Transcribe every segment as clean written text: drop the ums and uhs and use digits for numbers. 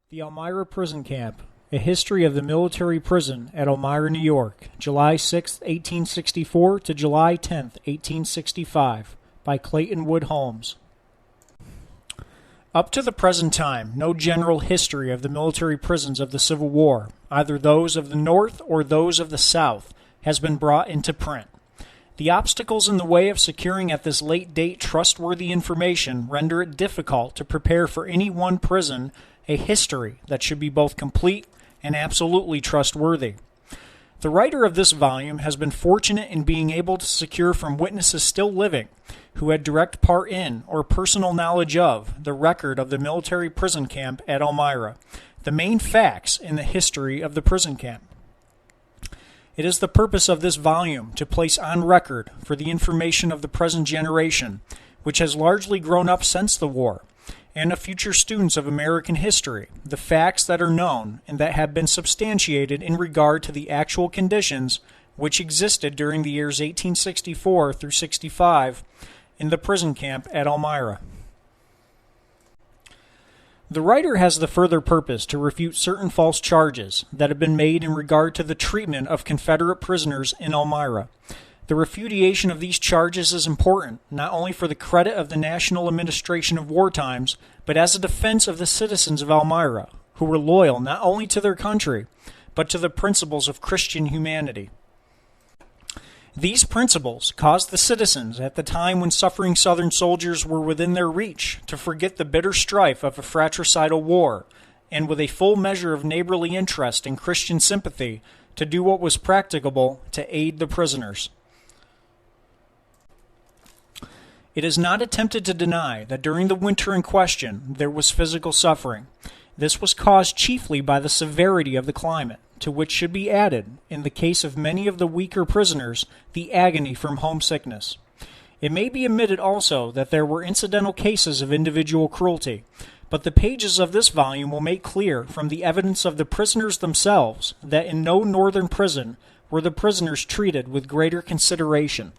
The Elmira Prison Camp, A History of the Military Prison at Elmira, New York, July 6, 1864 to July 10, 1865, by Clayton Wood Holmes. Up to the present time, no general history of the military prisons of the Civil War, either those of the North or those of the South, has been brought into print. The obstacles in the way of securing at this late date trustworthy information render it difficult to prepare for any one prison a history that should be both complete and absolutely trustworthy. The writer of this volume has been fortunate in being able to secure from witnesses still living, who had direct part in or personal knowledge of the record of the military prison camp at Elmira, the main facts in the history of the prison camp. It is the purpose of this volume to place on record for the information of the present generation, which has largely grown up since the war, and of future students of American history, the facts that are known and that have been substantiated in regard to the actual conditions which existed during the years 1864 through 65 in the prison camp at Elmira. The writer has the further purpose to refute certain false charges that have been made in regard to the treatment of Confederate prisoners in Elmira. The refutation of these charges is important, not only for the credit of the National Administration of War Times, but as a defense of the citizens of Elmira, who were loyal not only to their country, but to the principles of Christian humanity. These principles caused the citizens, at the time when suffering Southern soldiers were within their reach, to forget the bitter strife of a fratricidal war, and with a full measure of neighborly interest and Christian sympathy, to do what was practicable to aid the prisoners. It is not attempted to deny that during the winter in question there was physical suffering. This was caused chiefly by the severity of the climate, to which should be added, in the case of many of the weaker prisoners, the agony from homesickness. It may be admitted also that there were incidental cases of individual cruelty, but the pages of this volume will make clear from the evidence of the prisoners themselves that in no northern prison were the prisoners treated with greater consideration.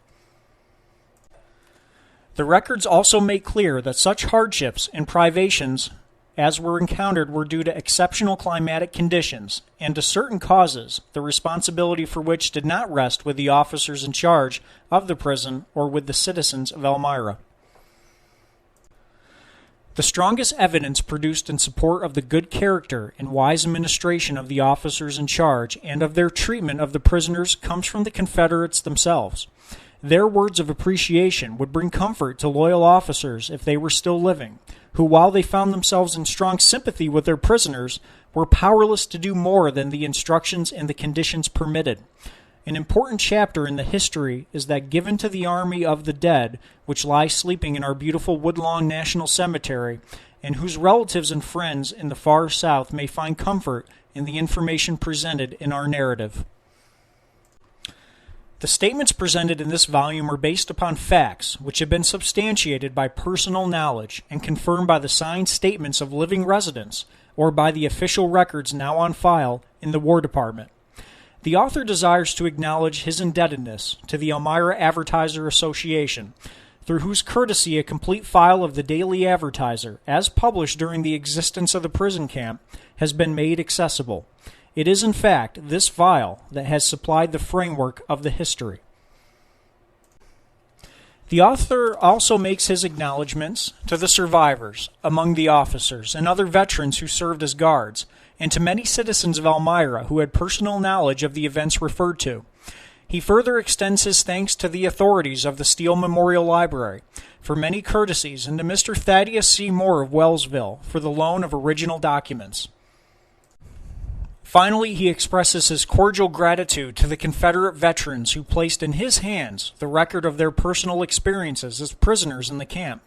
The records also make clear that such hardships and privations as were encountered were due to exceptional climatic conditions and to certain causes, the responsibility for which did not rest with the officers in charge of the prison or with the citizens of Elmira. The strongest evidence produced in support of the good character and wise administration of the officers in charge and of their treatment of the prisoners comes from the Confederates themselves. Their words of appreciation would bring comfort to loyal officers if they were still living, who, while they found themselves in strong sympathy with their prisoners, were powerless to do more than the instructions and the conditions permitted. An important chapter in the history is that given to the army of the dead, which lies sleeping in our beautiful Woodlawn National Cemetery, and whose relatives and friends in the far South may find comfort in the information presented in our narrative. The statements presented in this volume are based upon facts which have been substantiated by personal knowledge and confirmed by the signed statements of living residents or by the official records now on file in the War Department. The author desires to acknowledge his indebtedness to the Elmira Advertiser Association, through whose courtesy a complete file of the Daily Advertiser, as published during the existence of the prison camp, has been made accessible. It is, in fact, this file that has supplied the framework of the history. The author also makes his acknowledgments to the survivors among the officers and other veterans who served as guards, and to many citizens of Elmira who had personal knowledge of the events referred to. He further extends his thanks to the authorities of the Steele Memorial Library for many courtesies and to Mr. Thaddeus C. Moore of Wellsville for the loan of original documents. Finally, he expresses his cordial gratitude to the Confederate veterans who placed in his hands the record of their personal experiences as prisoners in the camp.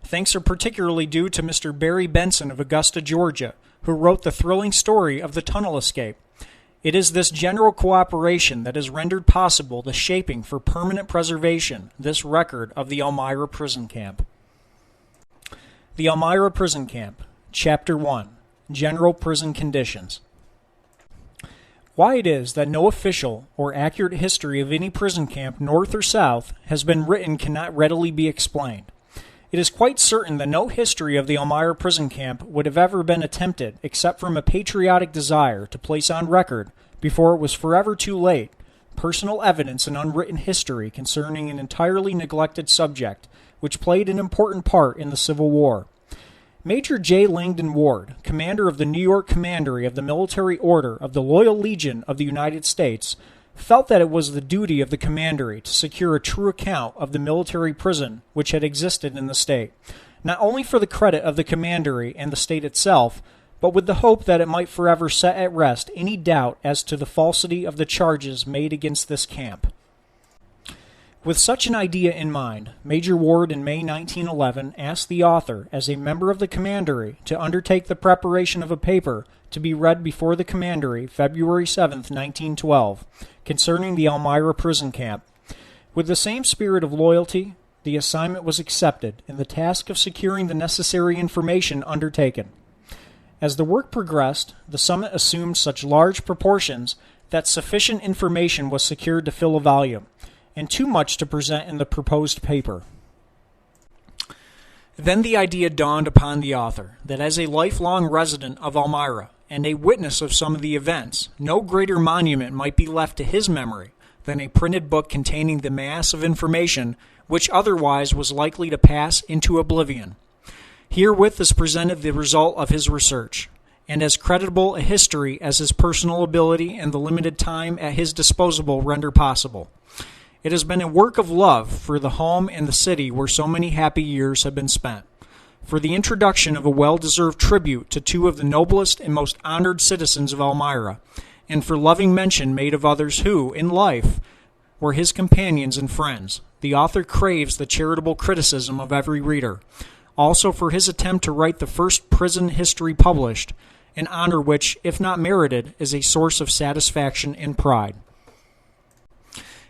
Thanks are particularly due to Mr. Barry Benson of Augusta, Georgia, who wrote the thrilling story of the tunnel escape. It is this general cooperation that has rendered possible the shaping for permanent preservation this record of the Elmira Prison Camp. The Elmira Prison Camp, Chapter 1, General Prison Conditions. Why it is that no official or accurate history of any prison camp, north or south, has been written cannot readily be explained. It is quite certain that no history of the Elmira Prison Camp would have ever been attempted except from a patriotic desire to place on record, before it was forever too late, personal evidence and unwritten history concerning an entirely neglected subject which played an important part in the Civil War. Major J. Langdon Ward, commander of the New York Commandery of the Military Order of the Loyal Legion of the United States, felt that it was the duty of the commandery to secure a true account of the military prison which had existed in the state, not only for the credit of the commandery and the state itself, but with the hope that it might forever set at rest any doubt as to the falsity of the charges made against this camp. With such an idea in mind, Major Ward in May 1911 asked the author, as a member of the commandery, to undertake the preparation of a paper to be read before the commandery February 7, 1912, concerning the Elmira Prison Camp. With the same spirit of loyalty, the assignment was accepted, and the task of securing the necessary information undertaken. As the work progressed, the summit assumed such large proportions that sufficient information was secured to fill a volume, and too much to present in the proposed paper. Then the idea dawned upon the author that as a lifelong resident of Elmira and a witness of some of the events, no greater monument might be left to his memory than a printed book containing the mass of information which otherwise was likely to pass into oblivion. Herewith is presented the result of his research, and as creditable a history as his personal ability and the limited time at his disposal render possible. It has been a work of love for the home and the city where so many happy years have been spent, for the introduction of a well-deserved tribute to two of the noblest and most honored citizens of Elmira, and for loving mention made of others who, in life, were his companions and friends. The author craves the charitable criticism of every reader, also for his attempt to write the first prison history published, an honor which, if not merited, is a source of satisfaction and pride.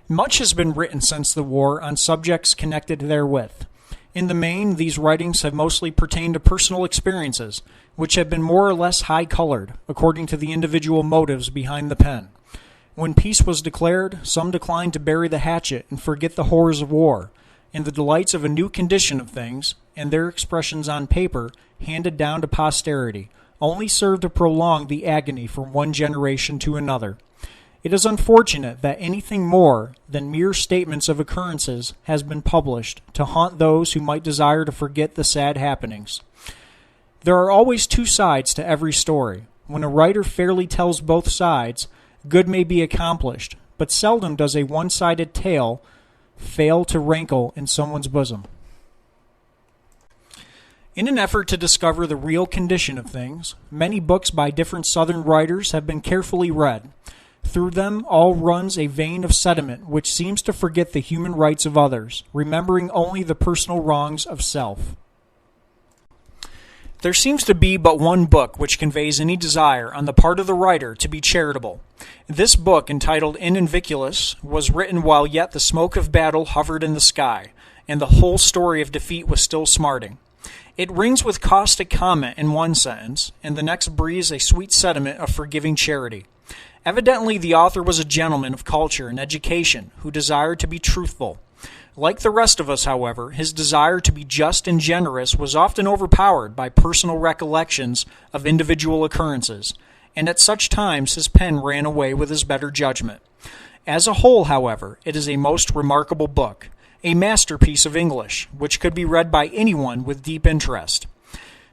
Much has been written since the war on subjects connected therewith. In the main, these writings have mostly pertained to personal experiences, which have been more or less high-colored, according to the individual motives behind the pen. When peace was declared, some declined to bury the hatchet and forget the horrors of war, and the delights of a new condition of things, and their expressions on paper, handed down to posterity, only served to prolong the agony from one generation to another. It is unfortunate that anything more than mere statements of occurrences has been published to haunt those who might desire to forget the sad happenings. There are always two sides to every story. When a writer fairly tells both sides, good may be accomplished, but seldom does a one-sided tale fail to rankle in someone's bosom. In an effort to discover the real condition of things, many books by different Southern writers have been carefully read. Through them all runs a vein of sentiment which seems to forget the human rights of others, remembering only the personal wrongs of self. There seems to be but one book which conveys any desire on the part of the writer to be charitable. This book, entitled In Invictus, was written while yet the smoke of battle hovered in the sky, and the whole story of defeat was still smarting. It rings with caustic comment in one sentence, and the next breathes a sweet sentiment of forgiving charity. Evidently, the author was a gentleman of culture and education who desired to be truthful. Like the rest of us, however, his desire to be just and generous was often overpowered by personal recollections of individual occurrences, and at such times his pen ran away with his better judgment. As a whole, however, it is a most remarkable book, a masterpiece of English, which could be read by anyone with deep interest.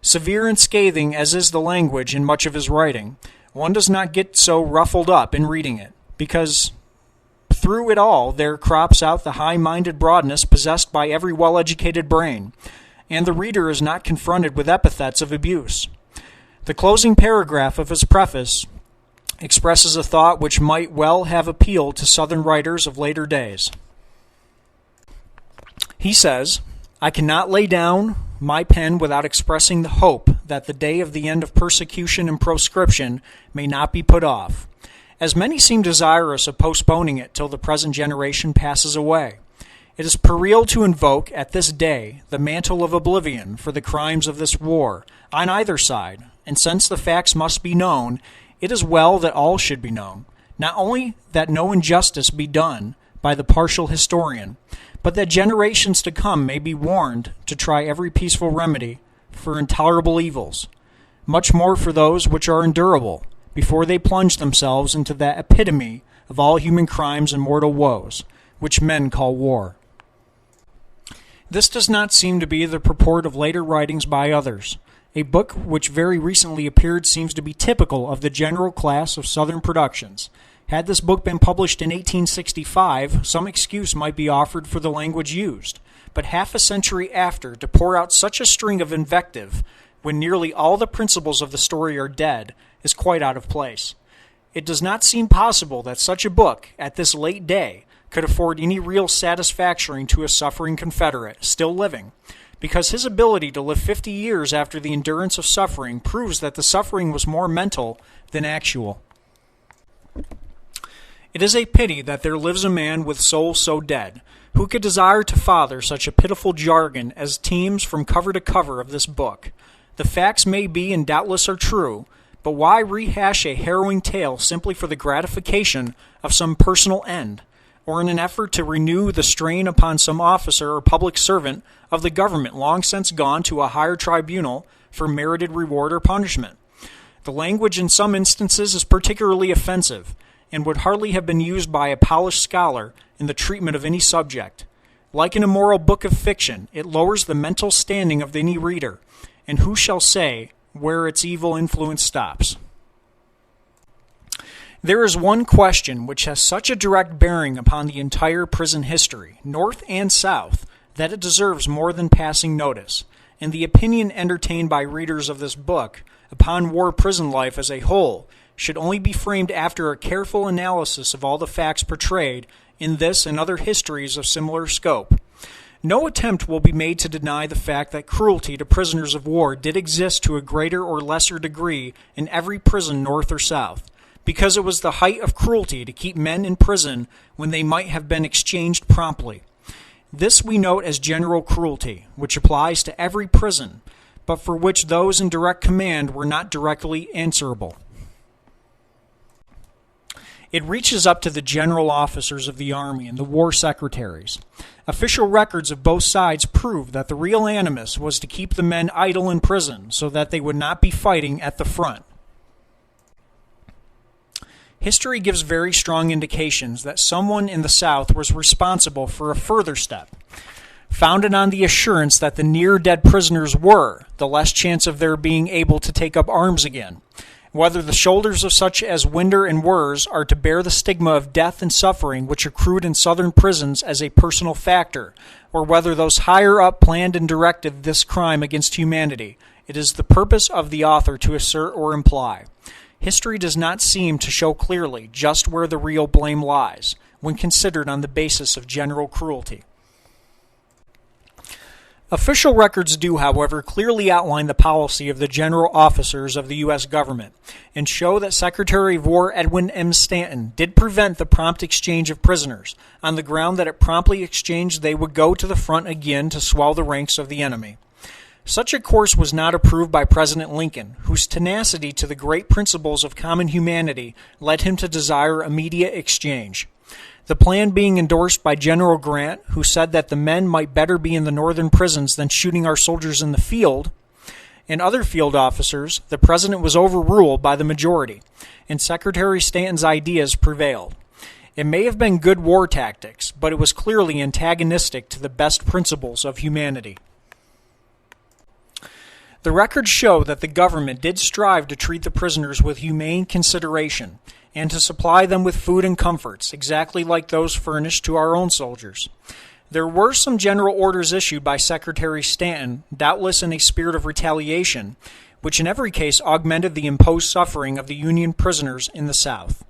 Severe and scathing as is the language in much of his writing, one does not get so ruffled up in reading it, because through it all there crops out the high-minded broadness possessed by every well-educated brain, and the reader is not confronted with epithets of abuse. The closing paragraph of his preface expresses a thought which might well have appealed to Southern writers of later days. He says, "I cannot lay down my pen without expressing the hope that the day of the end of persecution and proscription may not be put off, as many seem desirous of postponing it till the present generation passes away. It is puerile to invoke at this day the mantle of oblivion for the crimes of this war on either side, and since the facts must be known, it is well that all should be known, not only that no injustice be done, by the partial historian, but that generations to come may be warned to try every peaceful remedy for intolerable evils, much more for those which are endurable, before they plunge themselves into that epitome of all human crimes and mortal woes, which men call war. This does not seem to be the purport of later writings by others. A book which very recently appeared seems to be typical of the general class of Southern productions. Had this book been published in 1865, some excuse might be offered for the language used, but half a century after, to pour out such a string of invective, when nearly all the principles of the story are dead, is quite out of place. It does not seem possible that such a book, at this late day, could afford any real satisfaction to a suffering Confederate, still living, because his ability to live 50 years after the endurance of suffering proves that the suffering was more mental than actual. It is a pity that there lives a man with soul so dead, who could desire to father such a pitiful jargon as teems from cover to cover of this book. The facts may be and doubtless are true, but why rehash a harrowing tale simply for the gratification of some personal end, or in an effort to renew the strain upon some officer or public servant of the government long since gone to a higher tribunal for merited reward or punishment? The language in some instances is particularly offensive, and would hardly have been used by a polished scholar in the treatment of any subject. Like an immoral book of fiction, it lowers the mental standing of any reader, and who shall say where its evil influence stops? There is one question which has such a direct bearing upon the entire prison history, North and South, that it deserves more than passing notice, and the opinion entertained by readers of this book upon war prison life as a whole should only be framed after a careful analysis of all the facts portrayed in this and other histories of similar scope. No attempt will be made to deny the fact that cruelty to prisoners of war did exist to a greater or lesser degree in every prison North or South, because it was the height of cruelty to keep men in prison when they might have been exchanged promptly. This we note as general cruelty, which applies to every prison, but for which those in direct command were not directly answerable. It reaches up to the general officers of the Army and the war secretaries. Official records of both sides prove that the real animus was to keep the men idle in prison so that they would not be fighting at the front. History gives very strong indications that someone in the South was responsible for a further step, founded on the assurance that the near-dead prisoners were, the less chance of their being able to take up arms again. Whether the shoulders of such as Winder and Wirz are to bear the stigma of death and suffering which accrued in Southern prisons as a personal factor, or whether those higher up planned and directed this crime against humanity, it is the purpose of the author to assert or imply. History does not seem to show clearly just where the real blame lies, when considered on the basis of general cruelty. Official records do, however, clearly outline the policy of the general officers of the U.S. government and show that Secretary of War Edwin M. Stanton did prevent the prompt exchange of prisoners, on the ground that if promptly exchanged they would go to the front again to swell the ranks of the enemy. Such a course was not approved by President Lincoln, whose tenacity to the great principles of common humanity led him to desire immediate exchange. The plan being endorsed by General Grant, who said that the men might better be in the northern prisons than shooting our soldiers in the field, and other field officers, the President was overruled by the majority, and Secretary Stanton's ideas prevailed. It may have been good war tactics, but it was clearly antagonistic to the best principles of humanity. The records show that the government did strive to treat the prisoners with humane consideration and to supply them with food and comforts, exactly like those furnished to our own soldiers. There were some general orders issued by Secretary Stanton, doubtless in a spirit of retaliation, which in every case augmented the imposed suffering of the Union prisoners in the South.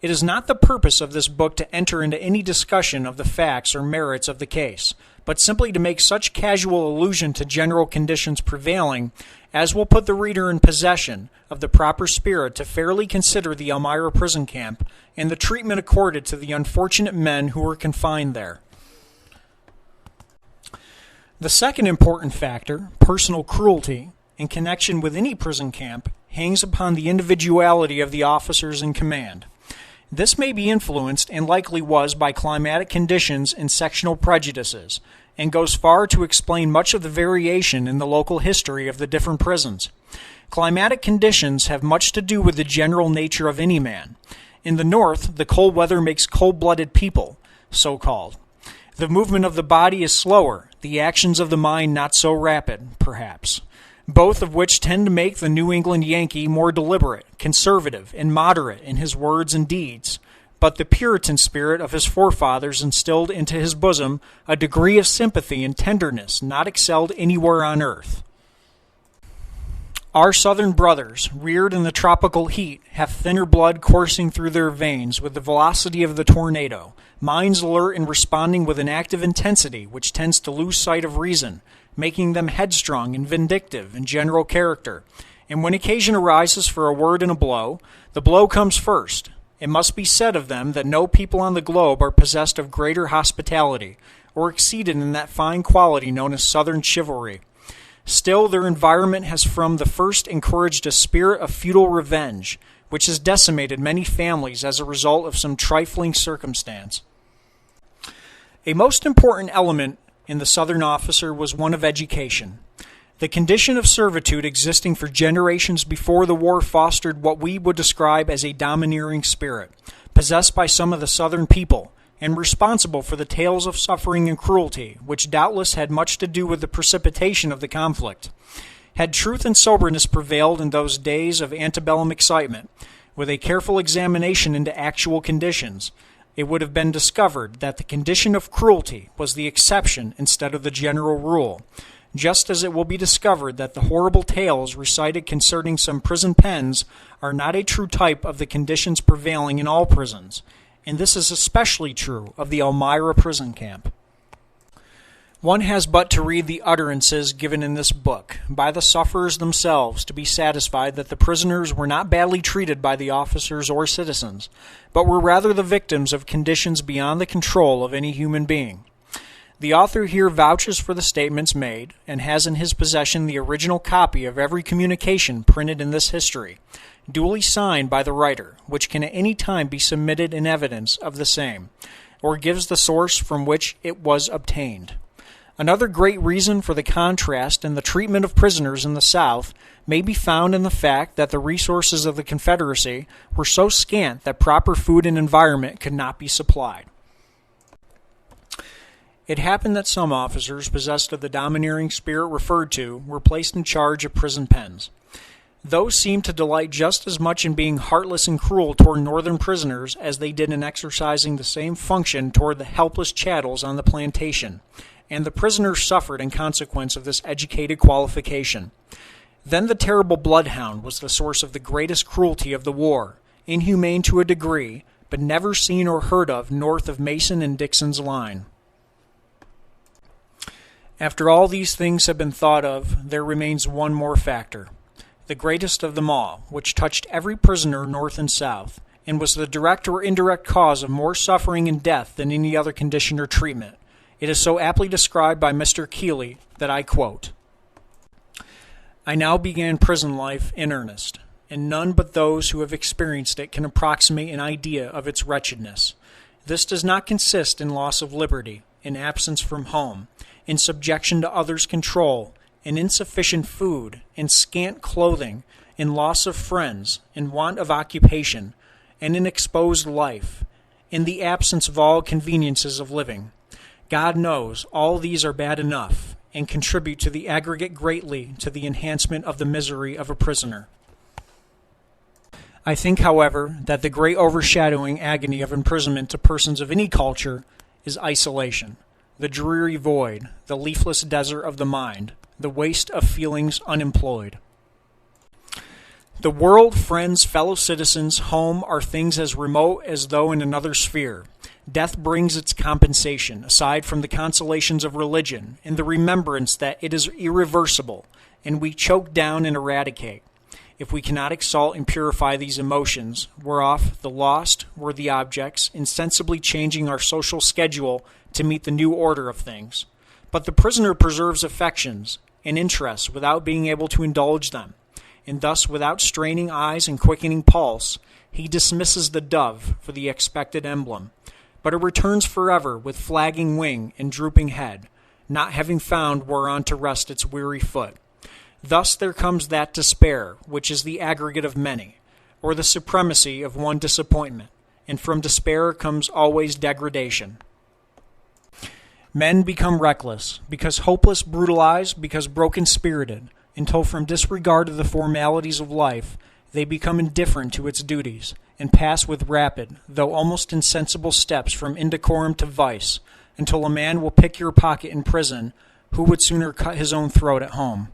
It is not the purpose of this book to enter into any discussion of the facts or merits of the case, but simply to make such casual allusion to general conditions prevailing as will put the reader in possession of the proper spirit to fairly consider the Elmira Prison Camp and the treatment accorded to the unfortunate men who were confined there. The second important factor, personal cruelty, in connection with any prison camp, hangs upon the individuality of the officers in command. This may be influenced, and likely was, by climatic conditions and sectional prejudices, and goes far to explain much of the variation in the local history of the different prisons. Climatic conditions have much to do with the general nature of any man. In the North, the cold weather makes cold-blooded people, so-called. The movement of the body is slower, the actions of the mind not so rapid, perhaps, both of which tend to make the New England Yankee more deliberate, conservative, and moderate in his words and deeds. But the Puritan spirit of his forefathers instilled into his bosom a degree of sympathy and tenderness not excelled anywhere on earth. Our Southern brothers, reared in the tropical heat, have thinner blood coursing through their veins with the velocity of the tornado, minds alert and responding with an active intensity which tends to lose sight of reason, making them headstrong and vindictive in general character. And when occasion arises for a word and a blow, the blow comes first. It must be said of them that no people on the globe are possessed of greater hospitality, or exceeded in that fine quality known as Southern chivalry. Still, their environment has from the first encouraged a spirit of feudal revenge, which has decimated many families as a result of some trifling circumstance. A most important element in the Southern officer was one of education. The condition of servitude existing for generations before the war fostered what we would describe as a domineering spirit, possessed by some of the Southern people, and responsible for the tales of suffering and cruelty, which doubtless had much to do with the precipitation of the conflict. Had truth and soberness prevailed in those days of antebellum excitement, with a careful examination into actual conditions, it would have been discovered that the condition of cruelty was the exception instead of the general rule, just as it will be discovered that the horrible tales recited concerning some prison pens are not a true type of the conditions prevailing in all prisons, and this is especially true of the Elmira Prison Camp. One has but to read the utterances given in this book by the sufferers themselves to be satisfied that the prisoners were not badly treated by the officers or citizens, but were rather the victims of conditions beyond the control of any human being. The author here vouches for the statements made, and has in his possession the original copy of every communication printed in this history, duly signed by the writer, which can at any time be submitted in evidence of the same, or gives the source from which it was obtained. Another great reason for the contrast in the treatment of prisoners in the South may be found in the fact that the resources of the Confederacy were so scant that proper food and environment could not be supplied. It happened that some officers possessed of the domineering spirit referred to were placed in charge of prison pens. Those seemed to delight just as much in being heartless and cruel toward Northern prisoners as they did in exercising the same function toward the helpless chattels on the plantation, and the prisoners suffered in consequence of this educated qualification. Then the terrible bloodhound was the source of the greatest cruelty of the war, inhumane to a degree, but never seen or heard of north of Mason and Dixon's line. After all these things have been thought of, there remains one more factor, the greatest of them all, which touched every prisoner North and South, and was the direct or indirect cause of more suffering and death than any other condition or treatment. It is so aptly described by Mr. Keeley that I quote, "I now began prison life in earnest, and none but those who have experienced it can approximate an idea of its wretchedness. This does not consist in loss of liberty, in absence from home, in subjection to others' control, in insufficient food, in scant clothing, in loss of friends, in want of occupation, and in exposed life, in the absence of all conveniences of living. God knows all these are bad enough, and contribute to the aggregate greatly to the enhancement of the misery of a prisoner. I think, however, that the great overshadowing agony of imprisonment to persons of any culture is isolation, the dreary void, the leafless desert of the mind, the waste of feelings unemployed. The world, friends, fellow citizens, home are things as remote as though in another sphere. Death brings its compensation, aside from the consolations of religion, and the remembrance that it is irreversible, and we choke down and eradicate. If we cannot exalt and purify these emotions, we're off the lost, worthy objects, insensibly changing our social schedule to meet the new order of things. But the prisoner preserves affections and interests without being able to indulge them, and thus without straining eyes and quickening pulse, he dismisses the dove for the expected emblem, but it returns forever with flagging wing and drooping head, not having found whereon to rest its weary foot. Thus there comes that despair, which is the aggregate of many, or the supremacy of one disappointment, and from despair comes always degradation. Men become reckless, because hopeless, brutalized, because broken-spirited, until from disregard of the formalities of life, they become indifferent to its duties, and pass with rapid, though almost insensible steps from indecorum to vice, until a man will pick your pocket in prison who would sooner cut his own throat at home.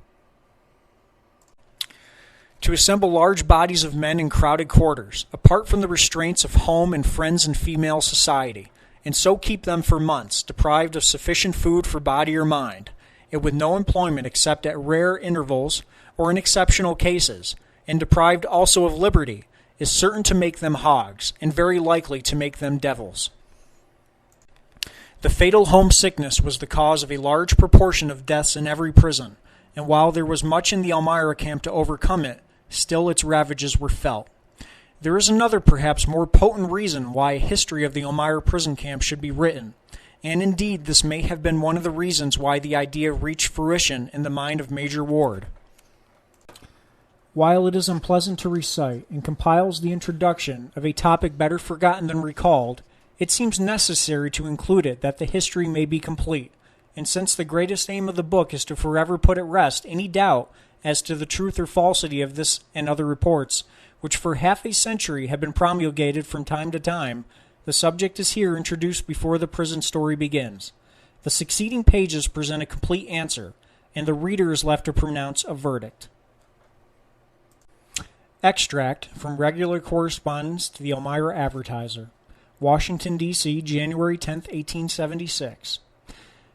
To assemble large bodies of men in crowded quarters, apart from the restraints of home and friends and female society, and so keep them for months, deprived of sufficient food for body or mind, and with no employment except at rare intervals or in exceptional cases, and deprived also of liberty, is certain to make them hogs, and very likely to make them devils. The fatal homesickness was the cause of a large proportion of deaths in every prison, and while there was much in the Elmira camp to overcome it, still its ravages were felt. There is another, perhaps more potent reason why a history of the Elmira Prison Camp should be written, and indeed this may have been one of the reasons why the idea reached fruition in the mind of Major Ward. While it is unpleasant to recite and compiles the introduction of a topic better forgotten than recalled, it seems necessary to include it that the history may be complete, and since the greatest aim of the book is to forever put at rest any doubt as to the truth or falsity of this and other reports, which for half a century have been promulgated from time to time, the subject is here introduced before the prison story begins. The succeeding pages present a complete answer, and the reader is left to pronounce a verdict. Extract from regular correspondence to the Elmira Advertiser, Washington, D.C., January 10, 1876.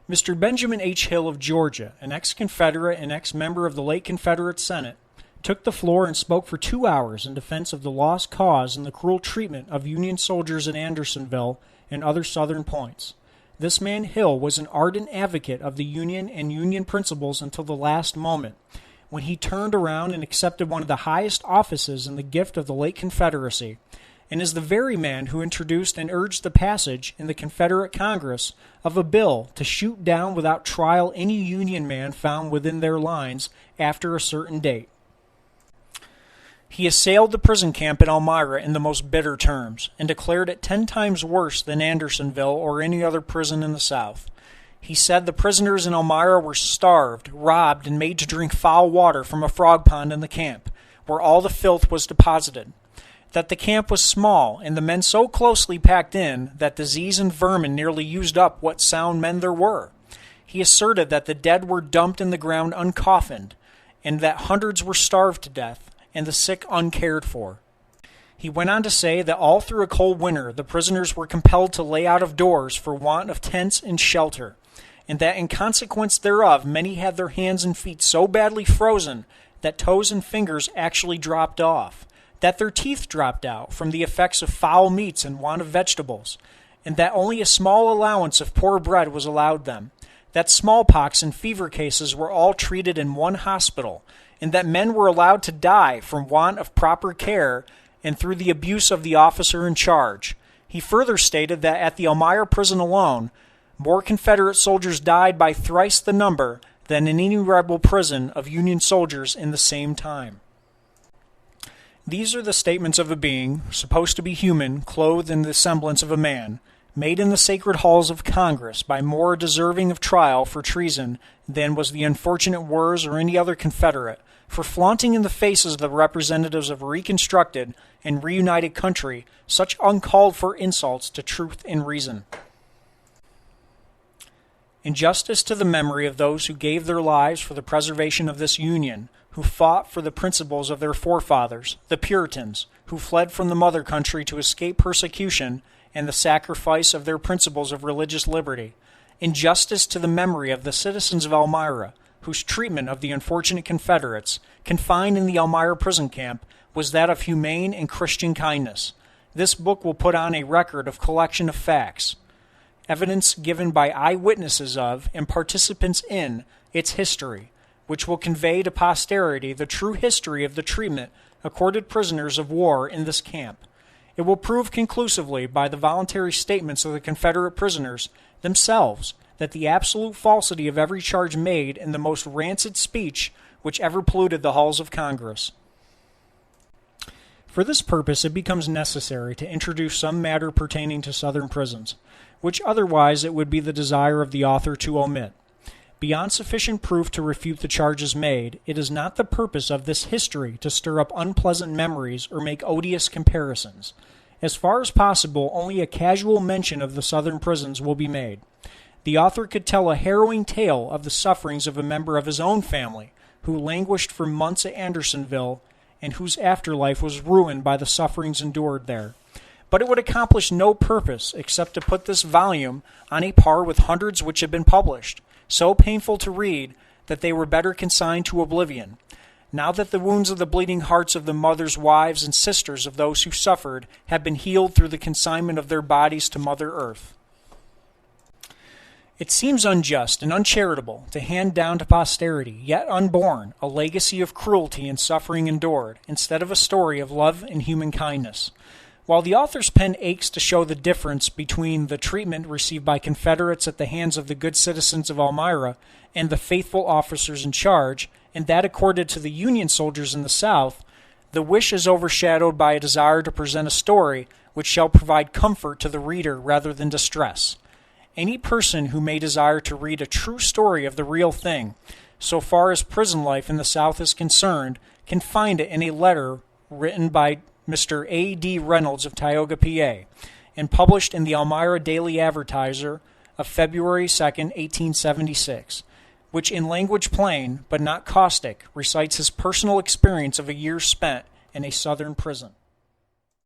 Mr. Benjamin H. Hill of Georgia, an ex-Confederate and ex-member of the late Confederate Senate, took the floor and spoke for 2 hours in defense of the lost cause and the cruel treatment of Union soldiers at Andersonville and other Southern points. This man Hill was an ardent advocate of the Union and Union principles until the last moment, when he turned around and accepted one of the highest offices in the gift of the late Confederacy, and is the very man who introduced and urged the passage in the Confederate Congress of a bill to shoot down without trial any Union man found within their lines after a certain date. He assailed the prison camp at Elmira in the most bitter terms, and declared it 10 times worse than Andersonville or any other prison in the South. He said the prisoners in Elmira were starved, robbed, and made to drink foul water from a frog pond in the camp, where all the filth was deposited. That the camp was small, and the men so closely packed in that disease and vermin nearly used up what sound men there were. He asserted that the dead were dumped in the ground uncoffined, and that hundreds were starved to death, and the sick uncared for. He went on to say that all through a cold winter the prisoners were compelled to lay out of doors for want of tents and shelter, and that in consequence thereof many had their hands and feet so badly frozen that toes and fingers actually dropped off, that their teeth dropped out from the effects of foul meats and want of vegetables, and that only a small allowance of poor bread was allowed them, that smallpox and fever cases were all treated in one hospital, and that men were allowed to die from want of proper care and through the abuse of the officer in charge. He further stated that at the Elmira prison alone, more Confederate soldiers died by thrice the number than in any rebel prison of Union soldiers in the same time. These are the statements of a being, supposed to be human, clothed in the semblance of a man, made in the sacred halls of Congress by more deserving of trial for treason than was the unfortunate Wirz or any other Confederate, for flaunting in the faces of the representatives of a reconstructed and reunited country such uncalled for insults to truth and reason. In justice to the memory of those who gave their lives for the preservation of this Union, who fought for the principles of their forefathers, the Puritans, who fled from the mother country to escape persecution and the sacrifice of their principles of religious liberty, in justice to the memory of the citizens of Elmira, whose treatment of the unfortunate Confederates, confined in the Elmira prison camp, was that of humane and Christian kindness. This book will put on a record of collection of facts, evidence given by eyewitnesses of and participants in its history, which will convey to posterity the true history of the treatment accorded prisoners of war in this camp, It will prove conclusively by the voluntary statements of the Confederate prisoners themselves that the absolute falsity of every charge made in the most rancid speech which ever polluted the halls of Congress. For this purpose, it becomes necessary to introduce some matter pertaining to Southern prisons, which otherwise it would be the desire of the author to omit. Beyond sufficient proof to refute the charges made, it is not the purpose of this history to stir up unpleasant memories or make odious comparisons. As far as possible, only a casual mention of the Southern prisons will be made. The author could tell a harrowing tale of the sufferings of a member of his own family who languished for months at Andersonville and whose afterlife was ruined by the sufferings endured there. But it would accomplish no purpose except to put this volume on a par with hundreds which have been published, so painful to read that they were better consigned to oblivion. Now that the wounds of the bleeding hearts of the mothers, wives, and sisters of those who suffered have been healed through the consignment of their bodies to Mother Earth. It seems unjust and uncharitable to hand down to posterity, yet unborn, a legacy of cruelty and suffering endured, instead of a story of love and human kindness. While the author's pen aches to show the difference between the treatment received by Confederates at the hands of the good citizens of Elmira and the faithful officers in charge, and that accorded to the Union soldiers in the South, the wish is overshadowed by a desire to present a story which shall provide comfort to the reader rather than distress. Any person who may desire to read a true story of the real thing, so far as prison life in the South is concerned, can find it in a letter written by Mr. A. D. Reynolds of Tioga, PA, and published in the Elmira Daily Advertiser of February 2, 1876, which in language plain, but not caustic, recites his personal experience of a year spent in a Southern prison.